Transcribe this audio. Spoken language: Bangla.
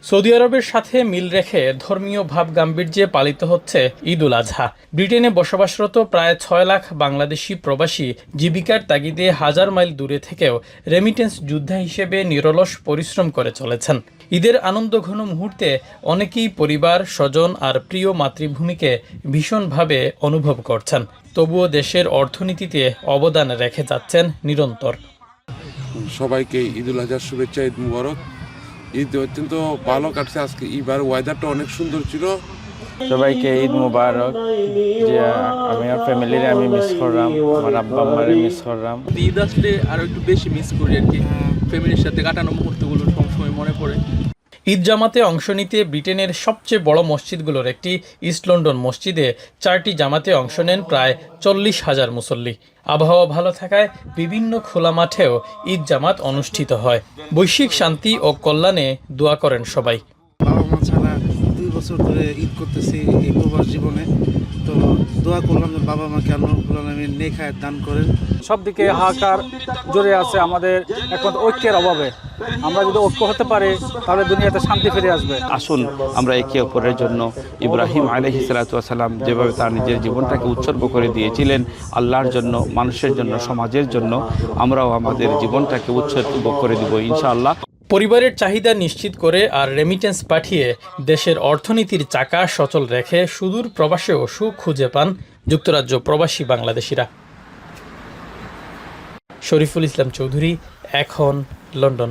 সৌদি আরবের সাথে মিল রেখে ধর্মীয় ভাব গাম্ভীর্যে পালিত হচ্ছে ঈদ উল আজহা। ব্রিটেনে বসবাসরত প্রায় ৬ লাখ বাংলাদেশি প্রবাসী জীবিকার তাগিদে হাজার মাইল দূরে থেকেও রেমিটেন্স যোদ্ধা হিসেবে নিরলস পরিশ্রম করে চলেছেন। ঈদের আনন্দঘন মুহূর্তে অনেকেই পরিবার, স্বজন আর প্রিয় মাতৃভূমিকে ভীষণভাবে অনুভব করছেন। তবুও দেশের অর্থনীতিতে অবদান রেখে যাচ্ছেন নিরন্তর। সবাইকে ঈদ উল আজহার শুভেচ্ছা, ঈদ মুবারক। ঈদ অত্যন্ত ভালো কাটছে আজকে। এবার ওয়েদারটা অনেক সুন্দর ছিল। সবাইকে ঈদ মুবারক। যে আমি আর ফ্যামিলিরে আমি মিস করলাম, আমার আব্বা আম্মারে মিস করলাম। ঈদ আসলে আরো একটু বেশি মিস করি আর কি। ফ্যামিলির সাথে কাটানো মুহূর্তগুলো সবসময় মনে পড়ে। ঈদ জামাতে অংশ নিতে ব্রিটেনের সবচেয়ে বড় মসজিদগুলোর একটি ইস্ট লন্ডন মসজিদে 4টি জামাতে অংশ নেন প্রায় 40,000 মুসল্লি। আবহাওয়া ভালো থাকায় বিভিন্ন খোলা মাঠেও ঈদ জামাত অনুষ্ঠিত হয়। বৈশ্বিক শান্তি ও কল্যাণে দোয়া করেন সবাই। বাবা মা ছাড়া 2 বছর ধরে ঈদ করতেছি এই প্রবাস জীবনে, তো দোয়া করলাম বাবা মাকে আল্লাহ নেক হায়াত দান করেন। সব দিকে হাহাকার জড়িয়ে আছে আমাদের এখন ঐক্যের অভাবে। আমরা যদি ঐক্য হতে পারি তাহলে দুনিয়াতে শান্তি ফিরে আসবে। আসুন আমরা একে অপরের জন্য ইব্রাহিম আলাইহিস সালাতু ওয়াস সালাম যেভাবে তার নিজের জীবনটাকে উৎসর্গ করে দিয়েছিলেন আল্লাহর জন্য, মানুষের জন্য, সমাজের জন্য, আমরাও আমাদের জীবনটাকে উৎসর্গ করে দিব ইনশাআল্লাহ। পরিবারের চাহিদা নিশ্চিত করে আর রেমিটেন্স পাঠিয়ে দেশের অর্থনীতির চাকা সচল রেখে সুদূর প্রবাসেও সুখ খুঁজে পান যুক্তরাজ্য প্রবাসী বাংলাদেশিরা। শরীফুল ইসলাম চৌধুরী, এখন লন্ডন।